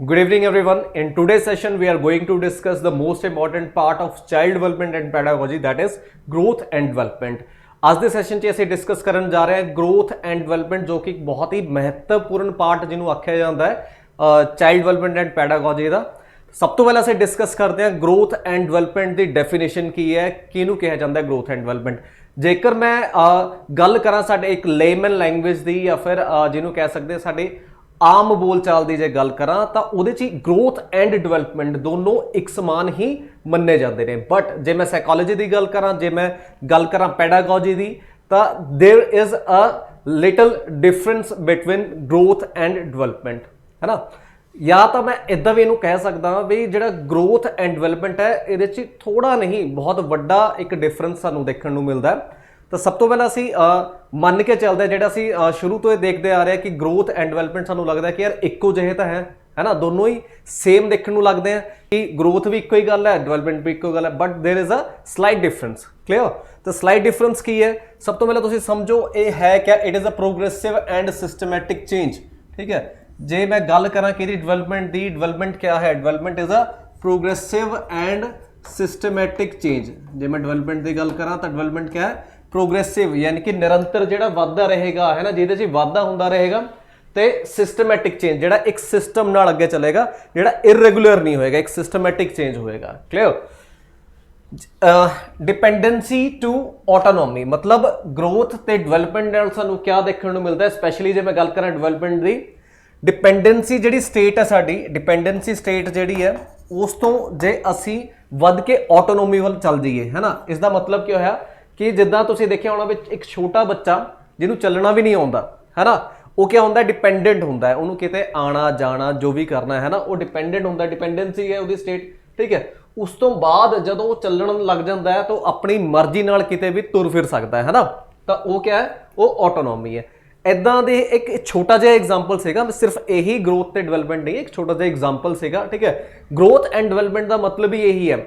Good evening, everyone. In today's session, we are going to discuss the most important part of child development and pedagogy, that is growth and development. आज ਦੇ session 'ਚ ਅਸੀਂ discuss ਕਰਨ ਜਾ ਰਹੇ ਹਾਂ growth and development, ਜੋ ਕਿ ਇੱਕ ਬਹੁਤ ਹੀ ਮਹੱਤਵਪੂਰਨ ਪਾਰਟ ਜਿਹਨੂੰ ਆਖਿਆ ਜਾਂਦਾ ਹੈ ਚਾਈਲਡ ਡਿਵੈਲਪਮੈਂਟ ਐਂਡ ਪੈਡਾਗੋਜੀ ਦਾ। ਸਭ ਤੋਂ ਪਹਿਲਾਂ ਅਸੀਂ ਡਿਸਕਸ ਕਰਦੇ ਹਾਂ growth and development the definition ਕੀ ਹੈ, ਕਿਹਨੂੰ ਕਿਹਾ ਜਾਂਦਾ ਹੈ ਗਰੋਥ ਐਂਡ ਡਿਵੈਲਪਮੈਂਟ। ਜੇਕਰ ਮੈਂ ਗੱਲ ਕਰਾਂ ਸਾਡੇ ਇੱਕ ਲੇਮਨ ਲੈਂਗੁਏਜ ਦੀ ਜਾਂ ਫਿਰ ਜਿਹਨੂੰ ਕਹਿ ਸਕਦੇ ਸਾਡੇ ਆਮ ਬੋਲਚਾਲ ਦੀ ਜੇ ਗੱਲ ਕਰਾਂ ਤਾਂ ਉਹਦੇ 'ਚ ਗਰੋਥ ਐਂਡ ਡਿਵੈਲਪਮੈਂਟ ਦੋਨੋਂ ਇੱਕ ਸਮਾਨ ਹੀ ਮੰਨੇ ਜਾਂਦੇ ਨੇ। ਬਟ ਜੇ ਮੈਂ ਸਾਈਕੋਲੋਜੀ ਦੀ ਗੱਲ ਕਰਾਂ, ਜੇ ਮੈਂ ਗੱਲ ਕਰਾਂ ਪੈਡਾਗੋਜੀ ਦੀ, ਤਾਂ there is a little difference between growth and development, है ना। या तो मैं इदा भी इनू कह सकता भी जो ग्रोथ एंड डिवेलपमेंट है ये थोड़ा नहीं बहुत वड्डा एक डिफरेंस सानू देखने को मिलता है। तो सब तो पहला असी मन के चलते हैं जो असी शुरू तो ये देखते आ रहे हैं कि ग्रोथ एंड डिवेलपमेंट सानू लगता है कि यार इक्को जिहे तो है ना, दोनों ही सेम देखने को लगते हैं कि ग्रोथ भी इक्को ही गल है, डिवेलपमेंट भी इक्को गल है, but there is a slight difference. Clear? तो स्लाइट डिफरेंस की है, सब तो पहले तुम समझो ये है क्या, it is a progressive and systematic change. ठीक है, जे मैं गल करा कि डिवेलपमेंट दी, डिवेलपमेंट क्या है, development is a progressive and systematic change. जे मैं डिवेलपमेंट की गल करा तो डिवेलपमेंट क्या है, प्रोग्रेसिव यानी कि निरंतर जो वाधा रहेगा, है ना, जिहदे वाधा होंदा रहेगा। तो सिस्टमैटिक चेंज जो एक सिस्टम नाल अगे चलेगा, जो इरेगुलर नहीं होएगा, एक सिस्टमैटिक चेंज होएगा। क्लियर? डिपेंडेंसी टू ऑटोनॉमी, मतलब ग्रोथ ते डिवेलपमेंट नाल सानू क्या देखने को मिलता है, स्पैशली जे मैं गल करा डिवेलपमेंट की, डिपेंडेंसी जिहड़ी स्टेट है साडी, डिपेंडेंसी स्टेट जिहड़ी है उस तो जे असी वध के ऑटोनॉमी वाल चल जाइए, है ना। इसका मतलब क्या होया कि जिद्दां तुसीं देखिया होना भी एक छोटा बच्चा जिन्होंने चलना भी नहीं आउंदा, है ना, वो क्या होंदा, डिपेंडेंट होंदा है, उन्होंने किते आना जाना जो भी करना है ना, वो डिपेंडेंट होंदा, डिपेंडेंसी है उसकी स्टेट। ठीक है, उस तो बाद जदों चलण लग जाता है तो अपनी मर्जी नाल किते भी तुर फिर सकता है ना, तो वो क्या है, वो ऑटोनॉमी है। इदां दे एक छोटा जिहा एग्जाम्पल सीगा, सिर्फ यही ग्रोथ ते डिवेलपमेंट नहीं, एक छोटा जिहा एग्जाम्पल सीगा। ठीक है, ग्रोथ एंड डिवेलपमेंट का मतलब ही यही है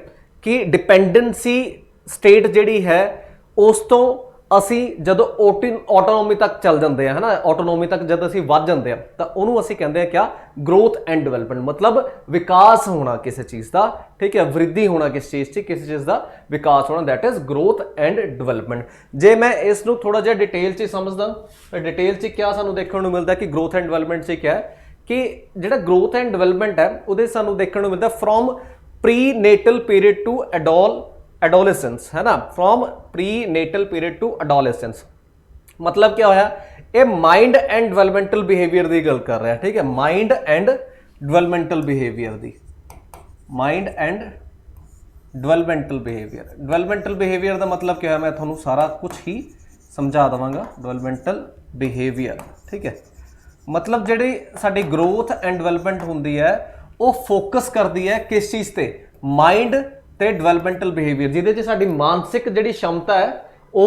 कि डिपेंडेंसी स्टेट जिहड़ी है उस तो असी जदों ऑटोनॉमी तक चल जाते हैं, है ना, ऑटोनॉमी तक जब असी वध जाते हैं तो उन्होंने असी कहते हैं क्या, ग्रोथ एंड डिवेलपमेंट, मतलब विकास होना किसी चीज़ का। ठीक है, वृद्धि होना किस चीज़ की, किसी चीज़ का विकास होना, that is growth and development. जे मैं इसनूं थोड़ा जिहा डिटेल च समझदा, डिटेल च क्या सानूं देखने को मिलता है कि ग्रोथ एंड डिवेलपमेंट से क्या है कि जिहड़ा ग्रोथ एंड डिवेलपमेंट है उहदे सानूं देखने को मिलता है from prenatal period to adolescence, है ना, from prenatal period to adolescence. मतलब क्या होया, ये माइंड एंड डिवेलपमेंटल बिहेवियर की गल कर रहा है। ठीक है, माइंड एंड डिवेलपमेंटल बिहेवियर की, mind and developmental behaviour. Developmental behaviour का मतलब क्या है, मैं थोड़ा सारा कुछ ही समझा देवांगा। डिवेलपमेंटल बिहेवियर, ठीक है, मतलब जिहड़ी साडी ग्रोथ एंड डिवेलपमेंट होंदी है वो फोकस करती है किस चीज़ ते, माइंड ते डिवेलपमेंटल बिहेवियर, जिहदे साडी मानसिक जिहड़ी क्षमता है वो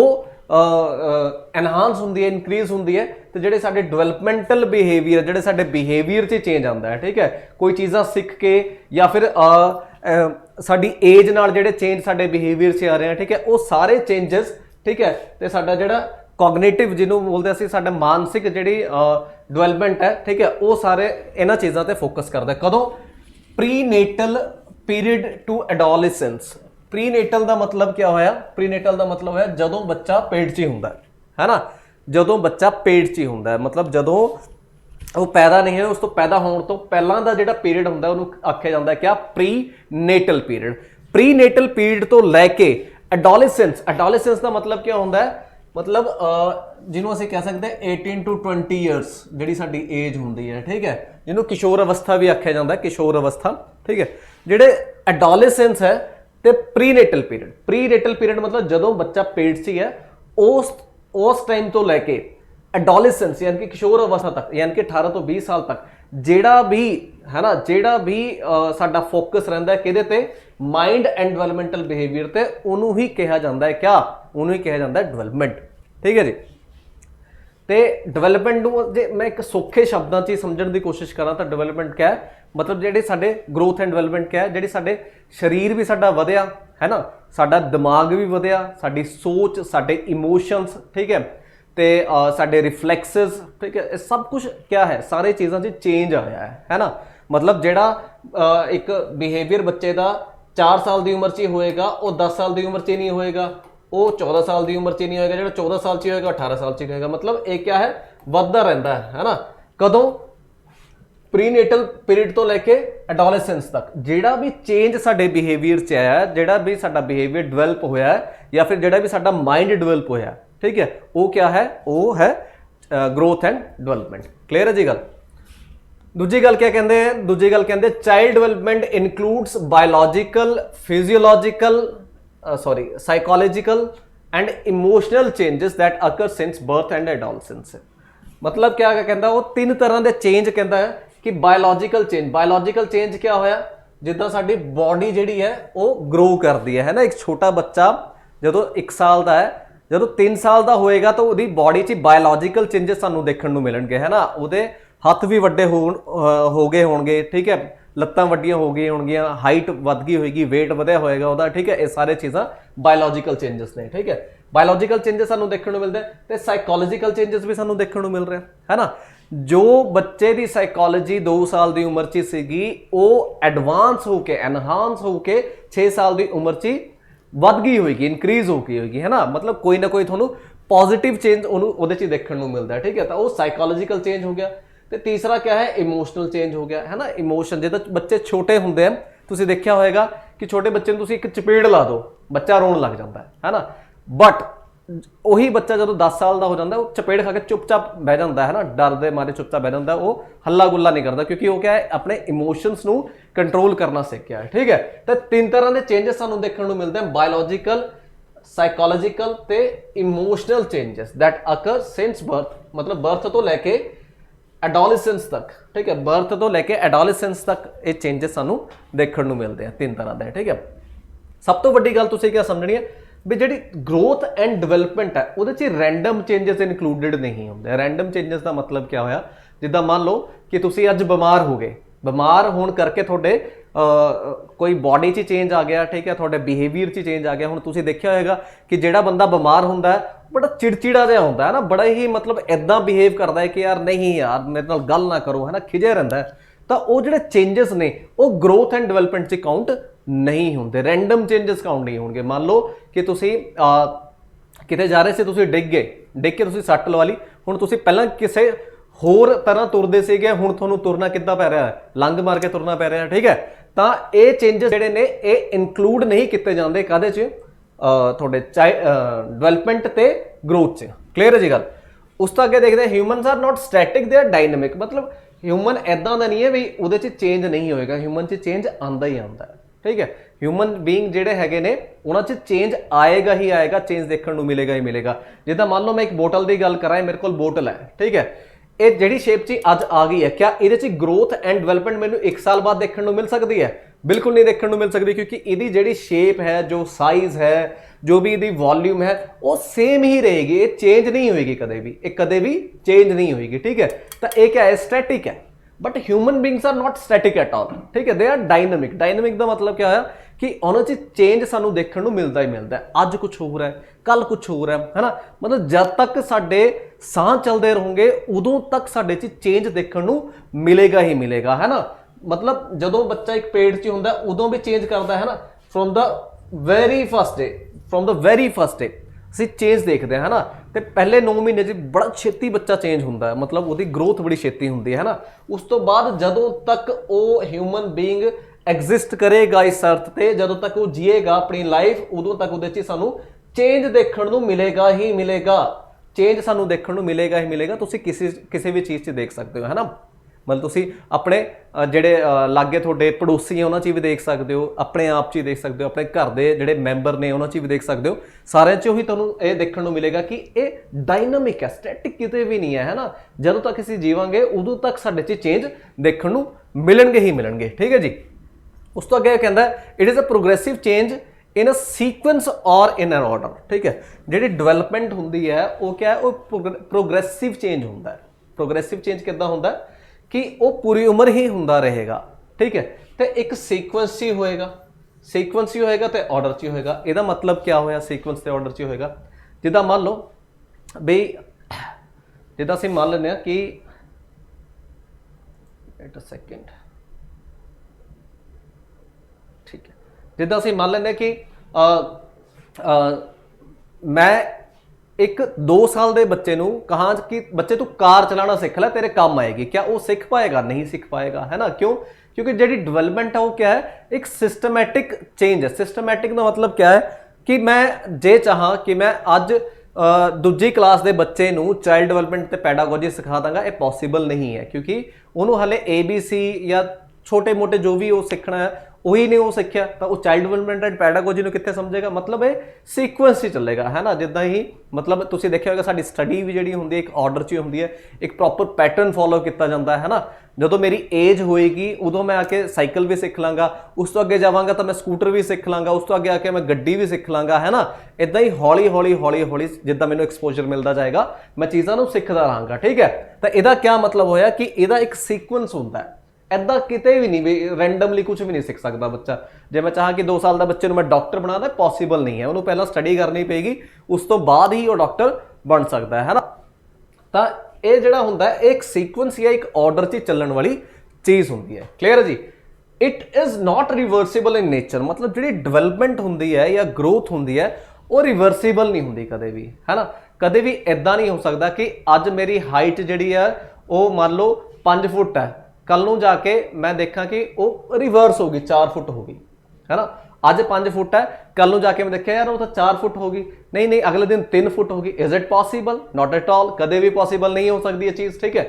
एनहांस होंदी है, इंक्रीज होंदी है। तो जिहड़े साडे डिवेलपमेंटल बिहेवियर, जिहड़े साडे बिहेवियर च चेंज आता है। ठीक है, कोई चीज़ां सीख के या फिर साडी एज नाल जिहड़े चेंज साडे बिहेवियर च आ रहे हैं, ठीक है, वो सारे चेंजेस, ठीक है, तो साडा जिहड़ा कॉग्निटिव जिन्होंने बोलते हैं साडा मानसिक जिहड़ी डिवेलपमेंट है, ठीक है, वो सारे इन्हां चीज़ां ते फोकस करदा है। कदों, prenatal period to adolescence. Prenatal का मतलब क्या होया, प्री नेटल का मतलब है जदों बच्चा पेट च ही हुंदा है ना, जदों बच्चा पेट च ही हुंदा है, मतलब जदों वो पैदा नहीं है, उस तो पैदा होने तो पहला का जिहड़ा पीरियड हुंदा है उहनूं आख्या जांदा है क्या, prenatal period. Prenatal period तो लैके एडोलेसेंस, एडोलेसेंस का मतलब क्या होंदा है, मतलब जिन्होंने असीं कह सकते हैं 18 टू 20 ईयर्स जिहड़ी साडी एज हुंदी है। ठीक है, जिन्होंने किशोर अवस्था भी आख्या जाता है, किशोर अवस्था। ठीक है, जिहड़े एडोलेसेंस है तो prenatal period, prenatal period मतलब जदों बच्चा पेट से है उस टाइम तो लैके एडोलेसेंस यानी कि किशोर अवस्था तक, यानी कि 18 तो 20 साल तक जेड़ा भी, है ना, जेड़ा भी साडा फोकस रहिंदा है किहदे ते, माइंड एंड डिवेलपमेंटल बिहेवियर ते, उन्होंने ही कहा जाता है क्या, उन्होंने ही कहा जाता है डिवेलपमेंट। ठीक है जी, तो डिवेलपमेंट जे मैं एक सौखे शब्दों च समझने की कोशिश करा तो डिवेलपमेंट क्या है, मतलब जेडे साडे ग्रोथ एंड डिवेलपमेंट क्या है, जेडे साडे शरीर भी साडा वधिया, है ना, साडा दिमाग भी वधिया, साडी सोच, साडे इमोशंस, ठीक है, तो साडे रिफ्लैक्सिस, ठीक है, सब कुछ क्या है, सारे चीज़ों से चेंज आया है ना। मतलब ਜਿਹੜਾ एक बिहेवियर बच्चे का 4 साल की उम्र च ही होएगा वो 10 साल की उम्र च ही नहीं होएगा, वो 14 साल की उम्र च ही नहीं होएगा, जो 14 साल च ही होएगा 18 साल च ही होएगा। मतलब ये क्या है, ਵੱਧਦਾ ਰਹਿੰਦਾ है ना। कदों प्रीनेटल पीरियड तो लैके एडोलेसेंस तक ਜਿਹੜਾ भी चेंज साडे बिहेवियर च आया, ਜਿਹੜਾ भी साडा बिहेवियर डिवेलप होया या फिर ਜਿਹੜਾ भी साडा माइंड डिवेलप होया, ठीक है, वो क्या है, वो है ग्रोथ एंड डिवेलपमेंट। क्लीयर है जी गल। दूजी गल क्या कहते हैं, दूजी गल कहते हैं child development includes biological, physiological, sorry psychological and emotional changes that occur since birth and adolescence. मतलब क्या कहता है, वो 3 तरह के चेंज कहता है कि बायोलॉजिकल चेंज, बायोलॉजिकल चेंज क्या होया, जिद्दां साडी बॉडी जिहड़ी है वो ग्रो करती है ना। एक छोटा बच्चा जो 1 साल का है, जो 3 साल का होएगा तो उसकी बॉडी च बायोलॉजिकल चेंजेस सानू देखने को मिलणगे, है ना। उहदे हत्थ भी वड्डे हो गए होणगे, ठीक है, लत्तां वड्डियां हो गई होणगियां, हाइट वध गई होएगी, वेट वधिया होएगा उहदा, ठीक है। ये सारे चीज़ां बायोलॉजिकल चेंजेस ने, ठीक है। बायोलॉजिकल चेंजेस सानू देखने को मिलते हैं, तो साइकोलॉजिकल चेंजेस भी सानू देखने को मिल रहे हैं, है ना। जो बच्चे की साइकोलॉजी 2 साल की उम्र च सीगी, वो एडवांस होके एनहांस होके 6 साल की उम्र च वध गई होगी, इनक्रीज हो गई होगी, है ना। मतलब कोई ना कोई थोनू पॉजिटिव चेंज उहदे च देखने को मिलता है, ठीक है। तो वो साइकोलॉजिकल चेंज हो गया। तो तीसरा क्या है, इमोशनल चेंज हो गया, है ना। इमोशन जो बच्चे छोटे होंगे हैं, तुसीं देखिया होएगा कि छोटे बच्चे नूं तुसीं एक चपेड़ ला दो, बच्चा रोन लग जाता है ना। बट ਉਹੀ ਬੱਚਾ ਜਦੋਂ 10 ਸਾਲ ਦਾ ਹੋ ਜਾਂਦਾ, ਉਹ ਚਪੇੜ ਖਾ ਕੇ ਚੁੱਪਚਾਪ ਬਹਿ ਜਾਂਦਾ ਹੈ ਨਾ, ਡਰ ਦੇ ਮਾਰੇ ਚੁੱਪਚਾਪ ਬਹਿ ਜਾਂਦਾ, ਉਹ ਹੱਲਾ ਗੁੱਲਾ ਨਹੀਂ ਕਰਦਾ, ਕਿਉਂਕਿ ਉਹ ਕਿਆ ਹੈ, ਆਪਣੇ ਇਮੋਸ਼ਨਸ ਨੂੰ ਕੰਟਰੋਲ ਕਰਨਾ ਸਿੱਖਿਆ ਹੈ, ਠੀਕ ਹੈ। ਤਾਂ 3 ਤਰ੍ਹਾਂ ਦੇ ਚੇਂਜਸ ਸਾਨੂੰ ਦੇਖਣ ਨੂੰ ਮਿਲਦੇ ਹਨ, ਬਾਇਓਲੋਜੀਕਲ, ਸਾਈਕੋਲੋਜੀਕਲ ਤੇ emotional changes that occur since birth, मतलब बर्थ तो लैके एडोलेसेंस तक, ठीक है, बर्थ तो लैके एडोलेसेंस तक ये चेंजेस सानू देखने को मिलते हैं 3 तरह के, ठीक है। सब तो वड्डी गल तुसीं क्या समझनी है भी जी ग्रोथ एंड डिवेलपमेंट है वो रैंडम चेंजेस इनकलूडिड नहीं होंगे। रैंडम चेंजेस का मतलब क्या होया, जिद्दां मान लो कि तुसी अज बीमार हो गए, बीमार होने करके थोड़े कोई बॉडी च चेंज आ गया, ठीक है, थोड़े बिहेवियर च चेंज आ गया। हुण तुसी देखिया होगा कि जिहड़ा बंदा बीमार हुंदा है बड़ा चिड़चिड़ा जिहा हुंदा है ना, बड़ा ही मतलब इदां बिहेव करता है कि यार नहीं यार मेरे नाल गल ना करो, है ना, खिजिया रहिंदा है। तो वो जिहड़े चेंजेस ने वो ग्रोथ एंड डिवेलपमेंट च काउंट नहीं होंगे, रैंडम चेंजेस काउंट नहीं होंगे। मान लो कि तुसी किते जा रहे से, तुसी डिग गए, डिग के तुसी सੱਟ लवा ली, हुण तुसी पहलां किसे होर तरह तुरदे सीगे, हुण तुहानूं तुरना किद्दां पै रहा है, लंघ मार के तुरना पै रहा है, ठीक है। तो ये चेंजेस जिहड़े ने ये इनकलूड नहीं किए जाते काहदे च, तुहाडे डिवेलपमेंट ते ग्रोथ च। क्लीयर है जी गल। उस तो अगे देखते हैं humans are not static, they are dynamic. मतलब ह्यूमन इदां दा नहीं है भी उहदे च चेंज नहीं होएगा, ह्यूमन च चेंज आंदा ही आंदा है, ठीक है। ह्यूमन बीइंग जिहड़े हैगे ने उन्हां च चेंज आएगा ही आएगा, चेंज देखने को मिलेगा ही मिलेगा। जिद्दां मान लो मैं एक बोतल की गल करां, मेरे को बोतल है, ठीक है, ये जिहड़ी शेप च अज आ गई है, क्या इहदे च ग्रोथ एंड डिवेलपमेंट मैनूं 1 साल बाद देखने को मिल सकती है? बिल्कुल नहीं देखने को मिल सकती, क्योंकि इहदी जिहड़ी शेप है, जो साइज़ है, जो भी इहदी वॉल्यूम है, वो सेम ही रहेगी, ये चेंज नहीं होएगी कदे भी, ये कदे भी चेंज नहीं होएगी, ठीक है। तो ये क्या है, स्टैटिक है। But human beings are not static at all, ठीक है, दे आर डायनेमिक। डायनेमिक का मतलब क्या है कि उन्होंने चेंज सानू देखने को मिलता ही मिलता है, अज कुछ हो रहा है, कल कुछ हो रहा है ना। मतलब जब तक साडे साह चलते रहोगे उदों तक साडे च चेंज देखने को मिलेगा ही मिलेगा, है ना। मतलब जदों बच्चा एक पेट च हुंदा उदों भी चेंज करता है ना, from the very first day, from the very first day ਅਸੀਂ चेंज देखते हैं, है ना। तो पहले 9 महीने च बड़ा छेती बच्चा चेंज होंदा है, मतलब उसकी ग्रोथ बड़ी छेती होंदी है ना। उस तो बाद जदों तक वो ह्यूमन बीइंग एग्जिस्ट करेगा इस अर्थ पे, जदों तक वो जिएगा अपनी लाइफ, उदों तक उहदे च सानू चेंज देखने को मिलेगा ही मिलेगा, चेंज सानू देखने को मिलेगा ही मिलेगा। तुसीं किसी भी चीज़ से देख सकते हो, है ना। मतलब तुसीं अपने ਜਿਹੜੇ ਲਾਗੇ ਤੁਹਾਡੇ ਪੜੋਸੀ ਆ ਉਹਨਾਂ 'ਚ ਵੀ ਦੇਖ ਸਕਦੇ ਹੋ, ਆਪਣੇ ਆਪ 'ਚ ਹੀ ਦੇਖ ਸਕਦੇ ਹੋ, ਆਪਣੇ ਘਰ ਦੇ ਜਿਹੜੇ ਮੈਂਬਰ ਨੇ ਉਹਨਾਂ 'ਚ ਵੀ ਦੇਖ ਸਕਦੇ ਹੋ, ਸਾਰਿਆਂ 'ਚੋਂ ਹੀ ਤੁਹਾਨੂੰ ਇਹ ਦੇਖਣ ਨੂੰ ਮਿਲੇਗਾ ਕਿ ਇਹ ਡਾਇਨਾਮਿਕ ਹੈ, ਸਟੈਟਿਕ ਕਿਤੇ ਵੀ ਨਹੀਂ ਹੈ ਨਾ। ਜਦੋਂ ਤੱਕ ਅਸੀਂ ਜੀਵਾਂਗੇ ਉਦੋਂ ਤੱਕ ਸਾਡੇ 'ਚ ਚੇਂਜ ਦੇਖਣ ਨੂੰ ਮਿਲਣਗੇ ਹੀ ਮਿਲਣਗੇ, ਠੀਕ ਹੈ ਜੀ। ਉਸ ਤੋਂ ਅੱਗੇ ਕਹਿੰਦਾ it is a progressive change in a sequence और इन एन ऑर्डर, ठीक है। जी डिवेलपमेंट होंगी है वो क्या है, वो प्रोग्रेसिव चेंज होंगे। प्रोग्रेसिव चेंज कितना होंगे कि वो पूरी उम्र ही होंदा रहेगा, ठीक है। तो एक सीक्वेंस ही होएगा, सीक्वेंस ही होएगा तो ऑर्डर च होएगा। इसका मतलब क्या होया, सीक्वेंस तो ऑर्डर च होएगा। जिदा मान लो बई जिदा असीं मान लें कि एक सेकेंड, ठीक है, जिद्दां असीं मान लैंदे कि मैं एक 2 साल के बच्चे नूं कहां कि बच्चे तू कार चलाना सीख लै, तेरे काम आएगी, क्या वो सीख पाएगा? नहीं सीख पाएगा, है ना। क्यों? क्योंकि जी डिवेलपमेंट है वो क्या है, एक सिस्टमैटिक चेंज है। सिस्टमैटिक का मतलब क्या है कि मैं जे चाहां कि मैं अज दूजी क्लास के बच्चे नूं चाइल्ड डिवेलपमेंट ते पैडागोजी सिखा दांगा, ये पॉसीबल नहीं है, क्योंकि उन्होंने हले ABC या छोटे मोटे जो भी वो सीखना है वही नहीं वो सीखिया, तो वो चाइल्ड डिवेलपमेंट एंड पैडागोजी कितने समझेगा? मतलब ये सीक्वेंस ही चलेगा, है ना। जिद्दां ही मतलब तुसीं देखिया होगा साडी स्टडी भी जिहड़ी हुंदी है एक ऑर्डर 'च ही हुंदी है, एक प्रॉपर पैटर्न फॉलो किया जाता है ना। जो मेरी एज होएगी उदों मैं आके साइकिल भी सीख लांगा, उस तो अगे जावांगा तो मैं स्कूटर भी सीख लांगा, उस तो अगे आके मैं गड्डी भी सीख लांगा, है ना। इदां ही हौली हौली हौली हौली जिद्दां मैनूं एक्सपोजर मिलता जाएगा मैं चीज़ां नूं सिखदा रहांगा, ठीक है। तो इहदा क्या मतलब होया कि इहदा एक सीक्वेंस हुंदा है, इदा किते भी नहीं भी रैंडमली कुछ भी नहीं सीख सकता बच्चा। जे मैं चाह कि 2 साल का बच्चे मैं डॉक्टर बनाना, पॉसीबल नहीं है, उन्होंने पहला स्टडी करनी पेगी, उस तो बाद ही वो डॉक्टर बन सकता है ना। तो ये जिहड़ा हुंदा है एक सीक्वेंस या एक ऑर्डर च चलण वाली चीज़ हुंदी है। क्लीयर है जी। It is not reversible in nature, मतलब जी डिवेलपमेंट हुंदी है या ग्रोथ हुंदी है वो रिवर्सिबल नहीं हुंदी कदे भी, है ना। कदे भी इदा नहीं हो सकता कि अज मेरी हाइट जिहड़ी है वो मान लो 5 फुट है, कल नूं जाके मैं देखा कि वो रिवर्स होगी 4 फुट होगी, है ना। अज 5 फुट है, कल नूं जाके मैं देखा यार वो तो 4 फुट होगी, नहीं नहीं अगले दिन 3 फुट होगी। Is it possible? Not at all, कदे भी पॉसीबल नहीं हो सकती ये चीज़, ठीक है।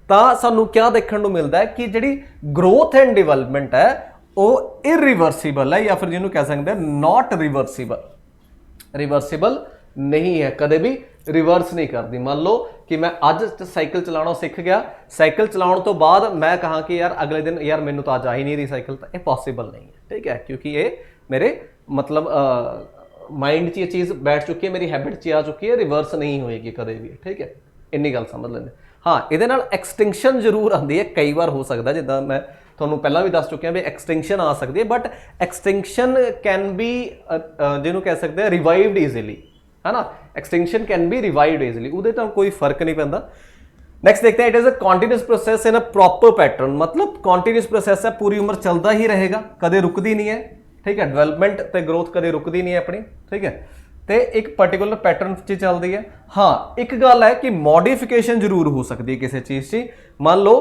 तो सानू क्या देखने को मिलता है कि जी ग्रोथ एंड डिवेलपमेंट है वो इरिवर्सिबल है, या फिर जिन्होंने कह सकते हैं नॉट रिवर्सिबल। रिवर्सिबल नहीं है, कदे भी रिवर्स नहीं करती। मान लो कि मैं अज साइकिल चलाना सीख गया, साइकिल चलाने तो बाद मैं कहा कि यार अगले दिन यार मैनू तो अज आ ही नहीं रही साइकिल, तो ये पॉसीबल नहीं है, ठीक है। क्योंकि ये मेरे मतलब माइंड 'च ये चीज़ बैठ चुकी है, मेरी हैबिट 'च आ चुकी है, रिवर्स नहीं होएगी कदे भी, ठीक है। इन्नी गल समझ लेंगे। हाँ, ये एक्सटिंक्शन जरूर आती है, कई बार हो सकता है, जिदा मैं थोनों पहला भी दस चुकिया भी एक्सटिंक्शन आ सकती है, बट एक्सटिंक्शन कैन बी जिन्होंने कह सकते हैं रिवाइव्ड ईजिली, है ना। Extinction can be revived easily, उहदे तो कोई फर्क नहीं पैंदा। नैक्सट देखते हैं, it is a continuous process in a proper pattern, मतलब कॉन्टीन्यूस प्रोसैस है, पूरी उम्र चलता ही रहेगा, कदे रुकती नहीं है, ठीक है। डेवलपमेंट ते ग्रोथ कदे रुकती नहीं है अपनी, ठीक है। तो एक पर्टिकुलर पैटर्न च चलती है। हाँ, एक गल है कि मॉडिफिकेशन जरूर हो सकती है किसी चीज़ से, मान लो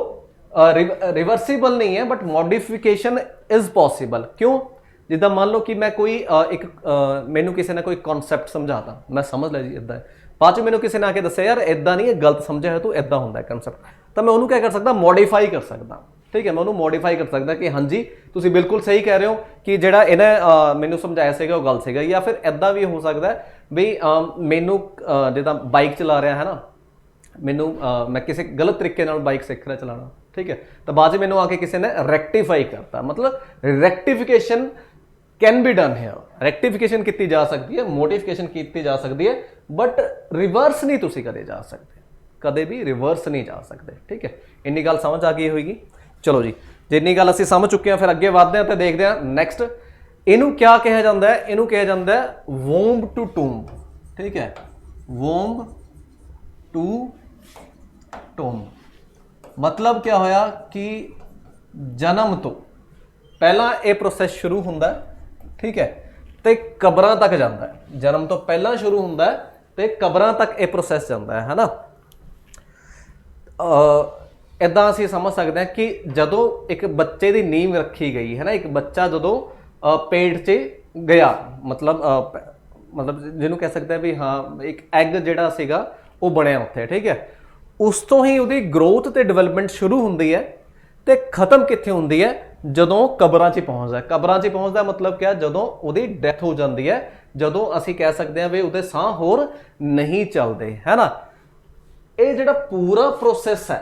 रिवर्सिबल नहीं है बट मॉडिफिकेशन इज पॉसिबल। क्यों? जिदा मान लो कि मैं कोई एक मैनू किसी ने कोई कॉन्सैप्ट समझाता, मैं समझ लिया जी इदा है, बाद च मैनू किसी ने आके दस्या यार इदा नहीं है, गलत समझा है, तो इदा होंदा है कॉन्सैप्ट, तो मैं उन्होंने क्या कर सकता, मॉडिफाई कर सकता, ठीक है। मैं उन्होंने मॉडिफाई कर सकता कि हाँ जी तुसीं बिल्कुल सही कह रहे हो कि जिहड़ा इन्हें मैनू समझाया सीगा वो गल सीगा, या फिर इदा भी हो सकता है भी मैनू जिदा बाइक चला रहा है ना, मैनू मैं किसी गलत तरीके नाल बाइक सीख रहा चलाना, ठीक है, तो बाद मैनू आके किसी ने रैक्टिफाई करता, मतलब रैक्टिफिकेशन कैन बी डन है, रैक्टिफिकेशन की जा सकती है, मोडिफिकेशन की जा सकती है, बट रिवर्स नहीं तुसीं कदे जा सकते, कदे भी रिवर्स नहीं जा सकते, ठीक है। इन्नी गल समझ आ गई होगी। चलो जी, जिन्नी गल असीं समझ चुके हैं, फिर अगे बढ़ते हैं तो देखते हैं नैक्सट इनू क्या कहा जाता है। इनू कहा जाता है वोम्ब टू टूम्ब, ठीक है, वोम्ब टू टूम्ब। मतलब क्या होया कि जन्म तो पहला ये प्रोसैस शुरू होंदा है, ठीक है, तो कब्रां तक जाता है, जन्म तो पहला शुरू होंदा है तो कब्रां तक ये प्रोसैस जाता है ना। इदां असीं समझ सकते हैं कि जदों एक बच्चे की नींव रखी गई है ना, एक बच्चा जदों पेट से गया, मतलब जिन्होंने कह सकते हैं भी हाँ एक एग जिहड़ा सीगा वो बनिया उत्थे, ठीक है। उस तो ही उहदी ग्रोथ ते डिवेलपमेंट शुरू हुंदी है ते खत्म कित्थे हुंदी है, जदों कबरां 'च पहुँचदा। कबरां 'च पहुँचदा मतलब क्या, जदों उहदी डैथ हो जाती है, जदों असीं कह सकते हैं भी उहदे साह होर नहीं चलते, है ना। ये जिहड़ा पूरा प्रोसैस है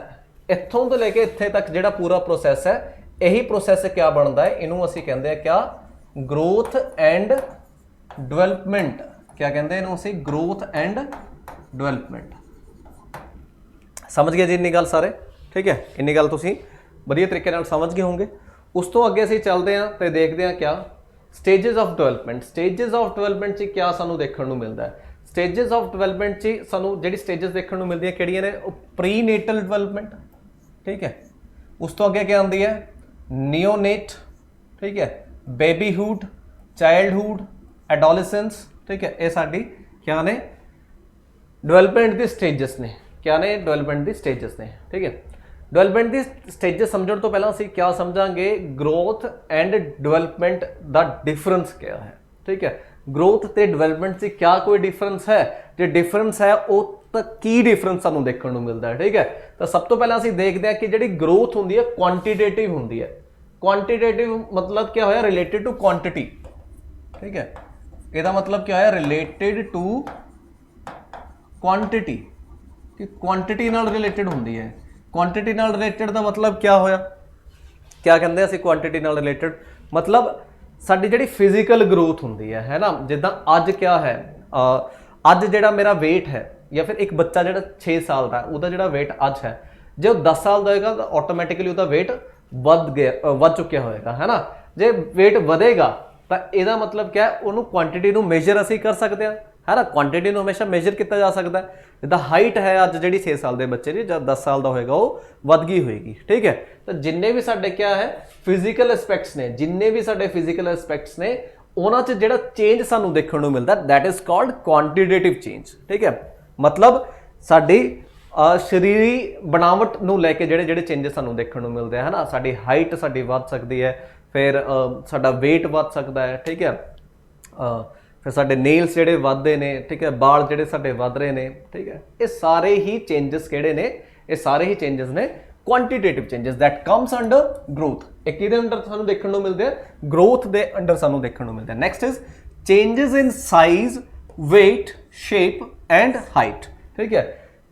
इत्थों तो लेके इत्थे तक जिहड़ा पूरा प्रोसैस है, यही प्रोसैस क्या बनता है, इनू असीं कहंदे हैं क्या, ग्रोथ एंड डिवेलपमेंट। क्या कहते हैं इनू असीं, ग्रोथ एंड डिवेलपमेंट। समझ गए जी इन्नी गल सारे, ठीक है। इन्नी गल तुसीं वधिया तरीके नाल समझ गए होंगे। उस तो अगे असीं चलते हैं तो देखते हैं क्या stages of development. Stages of development च क्या सानू देखने को मिलता है। स्टेजेस ऑफ डिवेलपमेंट च सानू जिहड़ी स्टेजेस देखने को मिलती है किहड़ियां ने, प्री नेटल डिवेलपमेंट, ठीक है। उस तो अगे क्या आती है, नियोनेट, ठीक है, बेबीहुड, चाइल्डहुड, एडोलेसेंस, ठीक है, ये साडी क्या ने डेवलपमेंट के स्टेजेस ने, क्या ने डेवलपमेंट के स्टेजेस ने, ठीक है। डेवलपमेंट की स्टेजेस समझण तो पहला असीं क्या समझांगे, ग्रोथ एंड डेवलपमेंट दा डिफरेंस क्या है, ठीक है। ग्रोथ ते डेवलपमेंट से क्या कोई डिफरेंस है, जो डिफरेंस है वो तो की डिफरेंस सानूं देखण नूं मिलदा है, ठीक है। तो सब तो पहला असीं देखदे हां कि जिहड़ी ग्रोथ हुंदी है क्वांटिटेटिव हुंदी है। क्वांटिटेटिव मतलब क्या होया, रिलेटेड टू क्वांटिटी, ठीक है। ਇਹਦਾ मतलब क्या है, रिलेटेड टू क्वांटिटी, कि क्वांटिटी नाल रिलेटेड होंदी है। क्वांटिटी नाल रिलेटेड का मतलब क्या होया, क्या कहते हैं क्वांटिटी नाल रिलेटेड, मतलब साडी जिहड़ी फिजिकल ग्रोथ होंदी है ना, जिद्दां अज क्या है, अज जिहड़ा मेरा वेट है, या फिर एक बच्चा जिहड़ा 6 साल का उहदा जिहड़ा वेट अज है, जे 10 साल का होएगा तो ऑटोमैटिकली उहदा वेट वध चुकिया होएगा, है ना। जे वेट वधेगा तो यदा मतलब क्या है, उन्होंने क्वांटिटी नूं मेजर असीं कर सकते हैं, है ना। क्वांटिटी नूं हमेशा मेजर किया जा सकता है। जिद्दां हाइट है अज जी 6 साल के बच्चे की, जब 10 साल का होएगा वो वध गई होएगी, ठीक है। तो जिन्ने भी साडे क्या है फिजिकल एस्पैक्ट्स ने, जिन्ने भी साडे फिजिकल एस्पैक्ट्स ने, उन्हां च जिहड़ा चेंज सानूं देखण नूं मिलदा, that is called quantitative change, ठीक है। मतलब साडी शरीरी बनावट नूं लैके जिहड़े जिहड़े चेंजेस सानूं देखण नूं मिलदे है ना, साडी हाइट साडी वध सकदी है, फिर साडा वेट वध सकदा है, ठीक है। फिर साडे नेल्स जिहड़े वधदे ने, ठीक है, बाल जिहड़े साडे वध रहे ने, ठीक है। ये सारे ही चेंजेस किहड़े ने, ये सारे ही चेंजेस ने quantitative changes that comes under growth. एक किहदे अंडर सानूं देखण नूं मिलदे, ग्रोथ दे अंडर सानूं देखण नूं मिलदे। Next is changes in size, weight, shape and height, ठीक है।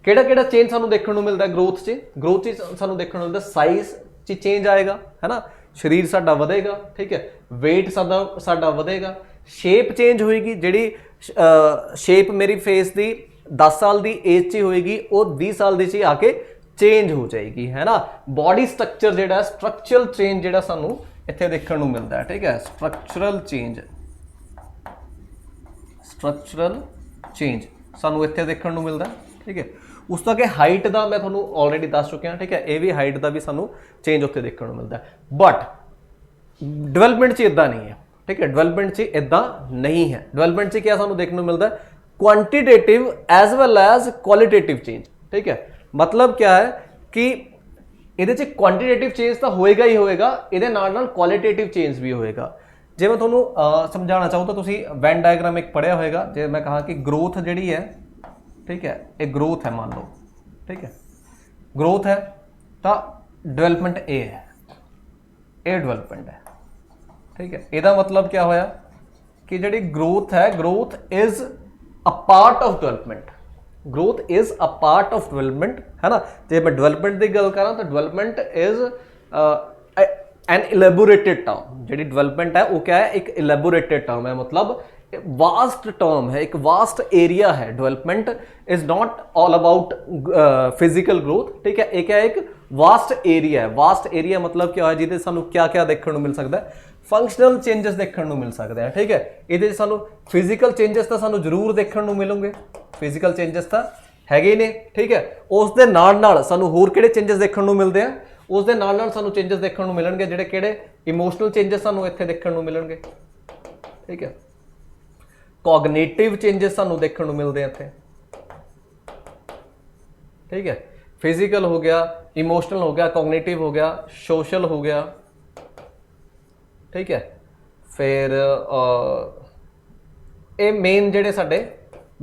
किहड़ा किहड़ा चेंज सानूं देखण नूं मिलदा ग्रोथ च, ग्रोथ च सानूं देखण नूं मिलदा साइज च चेंज आएगा, है ना, शरीर साडा वधेगा, ठीक है, वेट साडा वधेगा, शेप चेंज होएगी, जिहड़ी शेप मेरी फेस की 10 साल की एज च होएगी वो 20 साल की आके चेंज हो जाएगी, है ना। बॉडी स्ट्रक्चर जिहड़ा स्ट्रक्चरल चेंज जिहड़ा सानूं इत्थे देखण नूं मिलदा है, ठीक है, स्ट्रक्चरल चेंज, स्ट्रक्चरल चेंज सानूं इत्थे देखण नूं मिलदा, ठीक है। उस तो अगे हाइट का मैं थोनों ऑलरेडी दस चुकिया, ठीक है, ये भी हाइट का भी सानू चेंज उत्ते देखने को मिलता है। बट डेवलपमेंट च इदा नहीं है, ठीक है, डेवलपमेंट च इदा नहीं है। डेवलपमेंट च क्या सानू देखने को मिलता है, quantitative as well as qualitative change, ठीक है। मतलब क्या है कि ये क्वांटिटेटिव चेंज तो होएगा ही होएगा, ये क्वालिटेटिव चेंज भी होएगा। जे मैं थोनों समझाना चाहूँ तो तुसी वेन डायग्राम एक पढ़िया होएगा, जे मैं कहा कि ग्रोथ जिहड़ी है, ठीक है, एक ग्रोथ है मान लो, ठीक है, ग्रोथ है तो डेवलपमेंट ए है, ए डेवलपमेंट है, ठीक है। ਇਹਦਾ मतलब क्या होया कि जिहड़ी ग्रोथ है, growth is a part of development, growth is a part of development, है ना। जे मैं डेवलपमेंट की गल करा तो development is an elaborated term, जिहड़ी डेवलपमेंट है वो क्या है, एक इलैबोरेटेड टर्म है, मतलब वास्ट टर्म है, एक वास्ट एरिया है। Development is not all about physical growth, ठीक है, एक है एक वास्ट एरिया है। वास्ट एरिया मतलब क्या है, जिहदे सानू क्या क्या देखने को मिल सकता है, फंक्शनल चेंजेस देखने को मिल सकते हैं, ठीक है। ये सानू फिजिकल चेंजेस तो सानू जरूर देखने को मिलेंगे, फिजिकल चेंजेस तो हैगे ने, ठीक है। उस दे नाल नाल सानू होर किहड़े चेंजेस देखने को मिलते हैं, उस दे नाल नाल सानू चेंजेस देखने को मिलणगे, जिहड़े किहड़े इमोशनल चेंजेस सानू इत्थे देखने को मिलणगे, ठीक है। कॉग्निटिव चेंजेस सानू देखने को मिलते हैं इत्थे, ठीक है। फिजिकल हो गया, इमोशनल हो गया, कॉग्निटिव हो गया, सोशल हो गया, ठीक है। फिर ये मेन जिहड़े साडे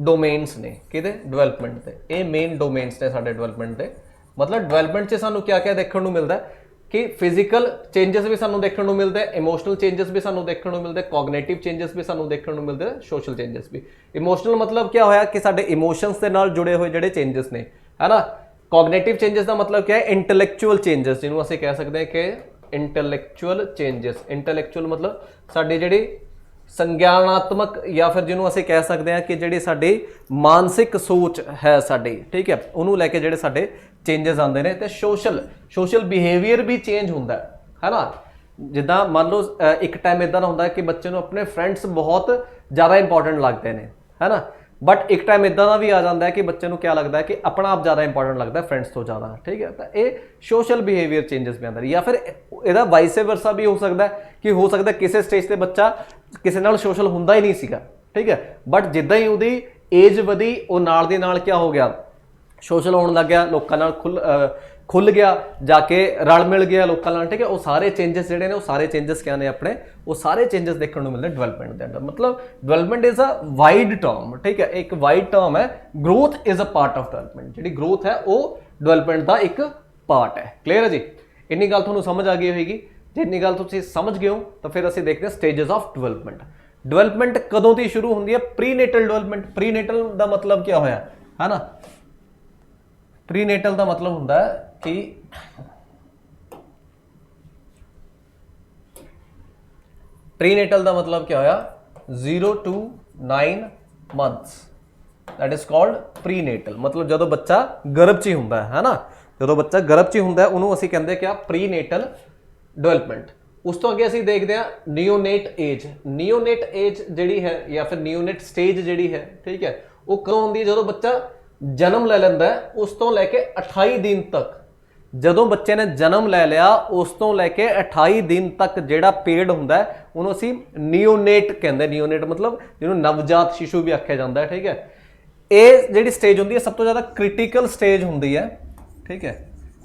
डोमेन्स ने किहदे डेवलपमेंट के, ये मेन डोमेन्स ने साडे डेवलपमेंट के। मतलब डेवलपमेंट से सानू क्या क्या देखने को मिलता है कि फिजिकल चेंजेस भी सानू देखने को मिलते हैं, इमोशनल चेंजेस भी सानू देखने को मिलते हैं, कॉग्निटिव चेंजेस भी सानू देखने को मिलते हैं, सोशल चेंजेस भी। इमोशनल मतलब क्या होया कि साडे इमोशंस के नाल जुड़े हुए जिहड़े चेंजेस ने, है ना। कॉग्निटिव चेंजेस का मतलब क्या है, इंटैलेक्चुअल चेंजेस, जिन्होंने असीं कह सकते हैं कि इंटैलेक्चुअल चेंजेस। इंटैलेक्चुअल मतलब साडी जिहड़ी संज्ञानात्मक, या फिर जिन्होंने असीं कह सकते हैं कि जिहड़ी साडी मानसिक सोच है साडी, ठीक है, उन्होंने लैके जिहड़े साडे चेंजेस आते हैं। तो सोशल बिहेवियर भी चेंज होंदा है ना। जिद्दां मान लो एक टाइम इदां दा हुंदा है कि बच्चे नूं अपने फ्रेंड्स बहुत ज़्यादा इंपॉर्टेंट लगते हैं, है ना। बट एक टाइम इदां दा भी आ जाता है कि बच्चे नूं क्या लगता है कि अपना आप ज़्यादा इंपॉर्टेंट लगता है फ्रेंड्स तो ज़्यादा, ठीक है। तो ये सोशल बिहेवियर चेंजेस में आता है। या फिर इहदा वाइस वर्सा भी हो सकता है कि हो सकता है किसी स्टेज ते बच्चा किसी नाल सोशल हुंदा ही नहीं सीगा, ठीक है, बट जिद्दां ही उहदी एज वधी वो नाल दी नाल क्या हो गया, सोशल होने लग गया, लोकां नाल खुल गया, जाके रल मिल गया लोकां नाल, ठीक है। वो सारे चेंजेस जिहड़े ने, वो सारे चेंजेस क्या ने अपने, वो सारे चेंजेस देखने को मिलते हैं डेवलपमेंट के अंदर। मतलब development is a wide term, ठीक है, एक वाइड टर्म है। Growth is a part of development, जी ग्रोथ है वो डेवलपमेंट का एक पार्ट है। क्लीयर है जी, इन्नी गल तुहानूं समझ आ गई होगी। जे इन्नी गल तुसीं समझ गए हो तो फिर असीं देखते हैं स्टेजेस ऑफ डेवलपमेंट। डेवलपमेंट कदों दी शुरू होंदी है? Prenatal development. प्रीनेटल का मतलब क्या होया है ना, प्रीनेटल का मतलब होंदा है कि प्रीनेटल का मतलब क्या होया, 0 to 9 months, that is called prenatal. मतलब जो बच्चा गर्भ च ही हुंदा है ना, जो बच्चा गर्भ च ही हुंदा है उन्होंने असीं कहंदे क्या, प्रीनेटल डेवलपमेंट। उस तो अगे असीं देखते हैं नियोनेट एज। नियोनेट एज जिहड़ी है या फिर नियोनेट स्टेज जिहड़ी है, ठीक है, वो कदों होंदी है, जो बच्चा जन्म ले लैंदा है उस तो लैके 28 दिन तक। ਜਦੋਂ ਬੱਚੇ ਨੇ ਜਨਮ ਲੈ ਲਿਆ ਉਸ ਤੋਂ ਲੈ ਕੇ 28 ਦਿਨ ਤੱਕ ਜਿਹੜਾ ਪੀਰੀਅਡ ਹੁੰਦਾ ਹੈ ਉਹਨੂੰ ਅਸੀਂ ਨਿਓਨੇਟ ਕਹਿੰਦੇ। ਨਿਓਨੇਟ ਮਤਲਬ ਜਿਹਨੂੰ ਨਵਜਾਤ ਸ਼ਿਸ਼ੂ ਵੀ ਆਖਿਆ ਜਾਂਦਾ ਹੈ, ਠੀਕ ਹੈ। ਇਹ ਜਿਹੜੀ ਸਟੇਜ ਹੁੰਦੀ ਹੈ ਸਭ ਤੋਂ ਜ਼ਿਆਦਾ ਕ੍ਰਿਟੀਕਲ ਸਟੇਜ ਹੁੰਦੀ ਹੈ, ਠੀਕ ਹੈ,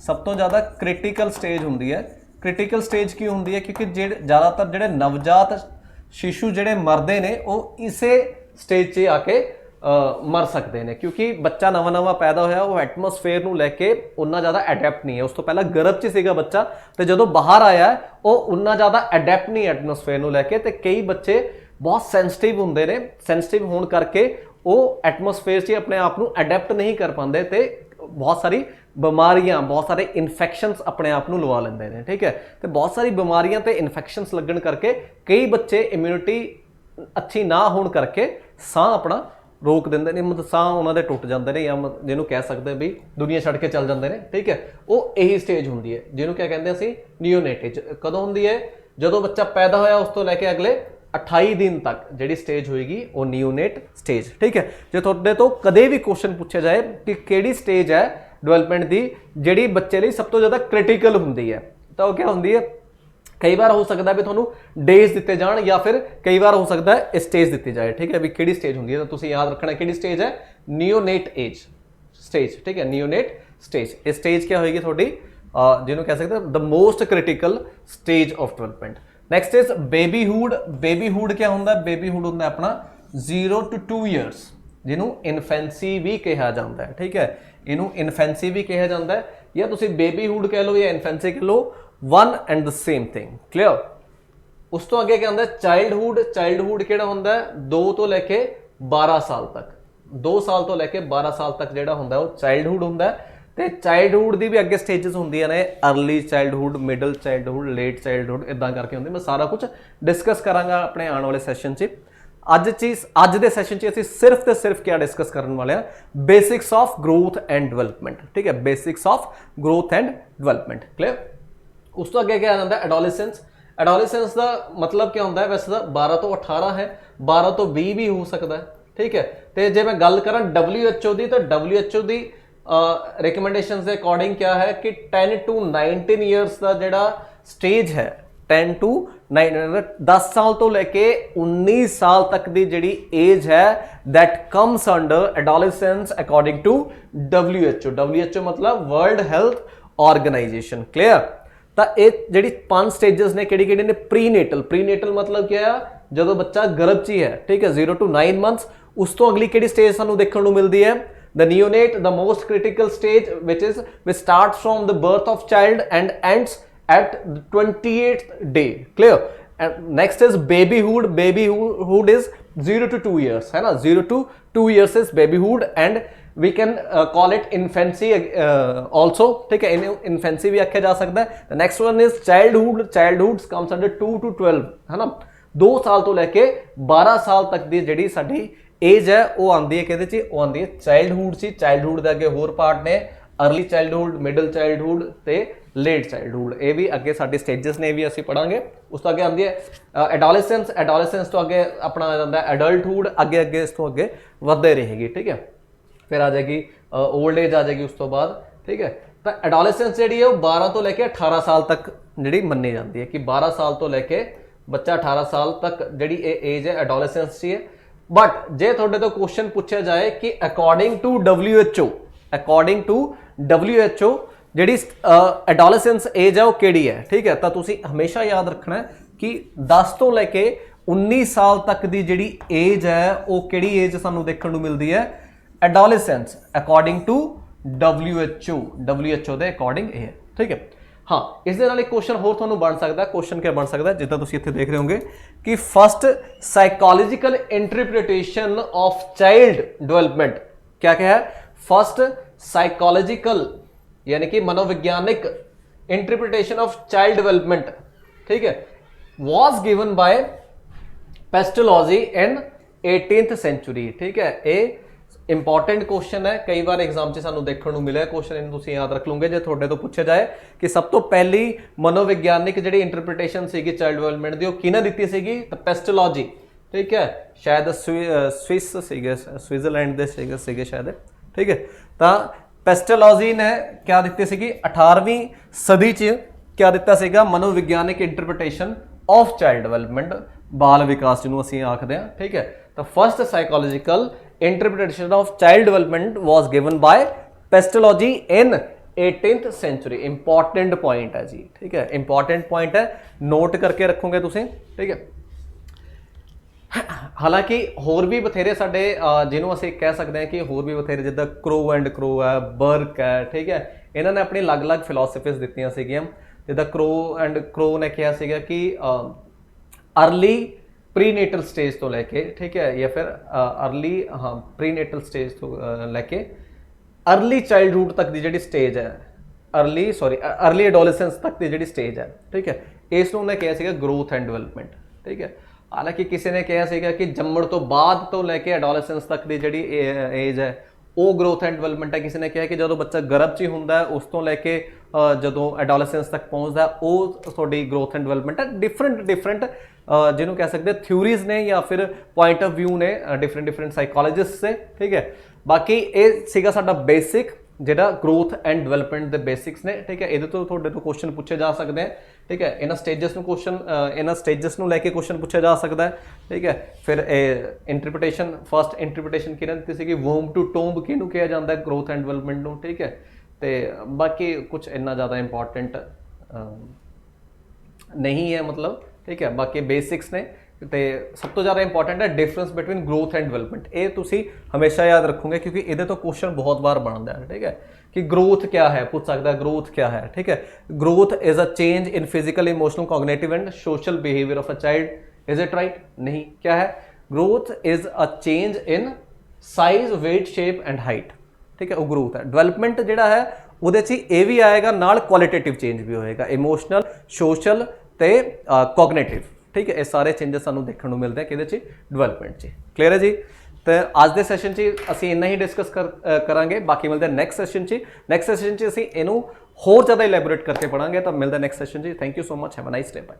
ਸਭ ਤੋਂ ਜ਼ਿਆਦਾ ਕ੍ਰਿਟੀਕਲ ਸਟੇਜ ਹੁੰਦੀ ਹੈ। ਕ੍ਰਿਟੀਕਲ ਸਟੇਜ ਕਿਉਂ ਹੁੰਦੀ ਹੈ? ਕਿਉਂਕਿ ਜ਼ਿਆਦਾਤਰ ਜਿਹੜੇ ਨਵਜਾਤ शिशु ਜਿਹੜੇ ਮਰਦੇ ਨੇ ਉਹ ਇਸੇ ਸਟੇਜ 'ਚ ਆ ਕੇ मर सकते हैं, क्योंकि बच्चा नवा नवा पैदा होया वो एटमोसफेयर नूं लैके उन्ना ज़्यादा अडेप्ट नहीं है। उस तो पहला गर्भ च सीगा बच्चा तो जो बाहर आया वो उन्ना ज़्यादा अडेप्ट नहीं एटमोसफेयर नूं लैके। तो कई बच्चे बहुत सेंसिटिव होंदे ने, सेंसिटिव होने करके वो एटमोसफेयर च अपने आप नूं अडेप्ट नहीं कर पाते तो बहुत सारी बीमारियां, बहुत सारे इन्फेक्शनस अपने आप नूं लवा लेंदे ने, ठीक है। तो बहुत सारी बीमारियां तो इन्फेक्शनस लगन करके कई बच्चे इम्यूनिटी अच्छी ना होने करके साह अपना रोक देंगे ने, मतलब साह उन्होंने टुट जाते हैं या जिन्हों कह सकते भी दुनिया छड़ के चल जाते हैं, ठीक है। वो यही स्टेज होंगी है जिन्हों क्या कहते हैं असीं नियोनेट एज। कदों होंदी है? जो बच्चा पैदा होया उस तो लैके अगले 28 दिन तक जिहड़ी स्टेज होएगी वो नियोनेट स्टेज, ठीक है। जो तुहाडे तो कदे भी क्वेश्चन पूछा जाए कि किहड़ी स्टेज है डेवलपमेंट की जिहड़ी बच्चे लई सब तो ज़्यादा क्रिटिकल होंदी है, तो क्या होंदी है? कई बार हो सकता है भी थोनू डेज दिते जान या फिर कई बार हो सकता है स्टेज दी जाए, ठीक है। भी किहड़ी स्टेज होंदी है तो तुसीं याद रखना किहड़ी स्टेज है, नियोनेट एज स्टेज, ठीक है, नियोनेट स्टेज। ये स्टेज क्या होगी थोड़ी जिन्होंने कह सकते हैं the most critical stage of development. Next is babyhood. Babyhood क्या होंदा है? बेबीहुड होंदा है अपना 0 to 2 years जिन्हों इन्फेंसी भी कहा जाता है, ठीक है। इनू इन्फेंसी भी कहा जाता है या तुसीं बेबीहुड कह लो या इन्फेंसी कह लो, one and the same thing. Clear? उस तो अगे क्या होंदा है? चाइल्डहुड। चाइल्डहुड किहड़ा होंदा है? 2 तो लैके 12 साल तक, 2 साल तो लैके 12 साल तक जिहड़ा होंदा है वो चाइल्डहुड होंदा है। ते चाइल्डहुड दी भी अगे स्टेजेस होंदियां ने, early childhood, middle childhood, late childhood, इदां करके होंदी। मैं सारा कुछ डिस्कस करांगा अपने आने वाले सैशन च। अज दे सैशन च असीं सिर्फ ते सिर्फ क्या डिस्कस करन वाले हां? Basics of growth and development, ठीक है, basics of growth and development. Clear? उस तो अगे क्या आता है? एडोलेसेंस। एडोलेसेंस का मतलब क्या होंदा है? वैसे तो 12 तो 18 है, 12 तो 20 भी हो सकता है, ठीक है। तो जे मैं गल करा WHO की, तो WHO की रिकमेंडेशन के अकॉर्डिंग क्या है कि 10 to 19 ईयर्स का जिहड़ा स्टेज है, 10 to 9, 10 साल तो लैके 19 साल तक की जिहड़ी एज है that comes under adolescence according to WHO। WHO मतलब वर्ल्ड हेल्थ ऑर्गेनाइजेशन। क्लियर? तो ये जिहड़ी 5 स्टेजेस ने किहड़ी-किहड़ी ने? प्रीनेटल। प्रीनेटल मतलब क्या है? जो बच्चा गर्भ च ही है, ठीक है, 0 to 9 months। उस तो अगली किहड़ी स्टेज सानू देखने को मिलती है? The neonate, the most critical stage which starts from the birth of child and ends at the 28th day। Clear? And next is babyhood। babyhood is 0 to 2 years, है ना, 0 to 2 years is babyhood and we can call it infancy also, ठीक है, infancy भी आख्या जा सकता है। The next one is childhood। childhood comes under 2 to 12, है ना, 2 साल तो लैके 12 साल तक की जिहड़ी साडी एज है वो आती है किहदे च? वो आती है चाइल्डहुड च। चाइल्डहुड के अगे होर पार्ट ने, अर्ली चाइल्डहुड, मिडल चाइल्डहुड ते लेट चाइल्डहुड। ये भी अगे साडे स्टेजेस ने, भी असीं पढ़ांगे। उस तो अगे आती है एडोलेसेंस। एडोलेसेंस तो अगे अपना आ जाता है एडल्टहुड, अगे अगे इस तो अगे वधदे रहेगी, ठीक है। फिर आ जाएगी ओल्ड एज आ जाएगी उस तो बाद, ठीक है। तो एडोलेसेंस जिहड़ी है वो 12 तो लैके 18 साल तक जिहड़ी मन्नी जाती है कि 12 साल तो लैके बच्चा 18 साल तक जिहड़ी एज है एडोलेसेंस ची है। बट जे तुहाडे तो क्वेश्चन पूछा जाए कि अकॉर्डिंग टू WHO जिहड़ी एडोलेसेंस एज है वो किहड़ी है, ठीक है। तो तुसीं हमेशा याद रखना है कि 10 तो लैके 19 साल तक की जिहड़ी एज है वो किहड़ी एज सानूं देखण नूं मिलदी है, एडोलेसेंस अकॉर्डिंग टू WHO ਦੇ ਅਕॉर्डिंग ਇਹ है, ठीक है। हाँ, इस दे नाल एक क्वेश्चन होर तुहानूं बन सकदा है। क्वेश्चन क्या बन सकदा है, जिद्दां तुसीं इत्थे देख रहे होंगे कि first psychological interpretation of child development क्या क्या है। फर्स्ट साइकोलॉजिकल यानी कि मनोवैज्ञानिक इंटरप्रिटेशन ऑफ चाइल्ड डेवलपमेंट, ठीक है, was given by Pestalozzi in 18th century, ठीक है। ये इंपॉर्टेंट क्वेश्चन है, कई बार एग्जाम से सानू देखने को मिला क्वेश्चन, इन तुसीं याद रख लूंगे। जो थोड़े तो पूछा जाए कि सब तो पहली मनोविज्ञानिक जी इंटरप्रिटेशन सी चाइल्ड डेवलपमेंट की किहने दित्ती सीगी, तो पेस्टोलॉजी, ठीक है, शायद स्विस स्विट्जरलैंड के सीगे शायद, ठीक है। तो पेस्टोलॉजी ने क्या दित्ती सीगी 18वीं सदी च क्या दिता सीगा, मनोविज्ञानिक इंटरप्रिटेशन ऑफ चाइल्ड डेवलपमेंट, बाल विकास जिन्होंने असीं आखदे हां, ठीक है। तो first psychological interpretation of child development was given by Pestalozzi in 18th century. Important point है जी, ठीक है, इंपॉर्टेंट पॉइंट है, नोट करके रखोगे तुसीं, ठीक है। हालांकि होर भी बथेरे साडे जिन्हों असीं कह सकते हैं कि होर भी बथेरे जिद्दां क्रो एंड क्रो है, बर्क है, ठीक है, इन्होंने अपनी अलग अलग फिलोसफीज दित्तियां सीगियां। जिद्दां क्रो एंड क्रो ने कहा सीगा कि अर्ली प्रीनेटल स्टेज तो लैके, ठीक है, या फिर अर्ली प्रीनेटल स्टेज तो लैके अर्ली चाइल्डहुड तक की जिहड़ी स्टेज है, अर्ली एडोलेसेंस तक की जिहड़ी स्टेज है, ठीक है, इसनूं उन्हें कहा सीगा ग्रोथ एंड डेवलपमेंट, ठीक है। हालांकि किसी ने कहा सीगा कि जम्मण तो बाद तो लैके एडोलेसेंस तक की जिहड़ी एज है वो ग्रोथ एंड डेवलपमेंट है। किसी ने कहा कि जो बच्चा गर्भ च ही हुंदा है उस तो लैके जो एडोलेसेंस तक पहुँचता है वो थोड़ी ग्रोथ एंड डेवलपमेंट है। डिफरेंट जिन्हों कह सकते हैं थ्योरीज ने या फिर पॉइंट ऑफ व्यू ने डिफरेंट साइकोलॉजिस्ट से, ठीक है। बाकी ये सीगा साडा बेसिक जिहड़ा growth and development they basics ने, ठीक है। इहदे तो तुहाडे तो क्वेश्चन पूछे जा सकते हैं, ठीक है। इन्हां स्टेजेस नूं इन्हां स्टेजेस नूं लैके क्वेश्चन पूछा जा सकता है, ठीक है। फिर इंटरप्रिटेशन, फर्स्ट इंटरप्रिटेशन किहने दित्ती सीगी, वोम टू टोम्ब किहनूं कहा जाता है ग्रोथ एंड डेवलपमेंट नूं, ठीक है। तो बाकी कुछ इन्ना ज़्यादा इंपॉर्टेंट नहीं है, मतलब, ठीक है। बाकी बेसिक्स ने तो सब तो ज़्यादा इंपॉर्टेंट है difference between growth and development. ये तुसी हमेशा याद रखोगे क्योंकि ये तो क्वेश्चन बहुत बार बनता है, ठीक है, कि ग्रोथ क्या है, पूछ सकता है ग्रोथ क्या है, ठीक है। Growth is a change in physical, emotional, cognitive and social behaviour of a child, is it right? नहीं, क्या है? Growth is a change in size, weight, shape and height, ठीक है, वो ग्रोथ है। डेवलपमेंट जिहड़ा है उहदे च ये भी आएगा, नाल क्वालिटेटिव चेंज भी होएगा, इमोशनल, सोशल ते कॉग्निटिव, ठीक है। ये सारे चेंजेस सानू देखने को मिलते हैं किहदे च, डेवलपमेंट च। क्लीयर है जी? तो अज के सैशन च असीं इन्ना ही डिस्कस करांगे, बाकी मिलते हैं नैक्सट सैशन च। नैक्सट सैशन च असीं इहनूं होर ज़्यादा इलैबोरेट करके पढ़ांगे। तो मिलते हैं नैक्सट सैशन च। Thank you so much, have a nice day, bye.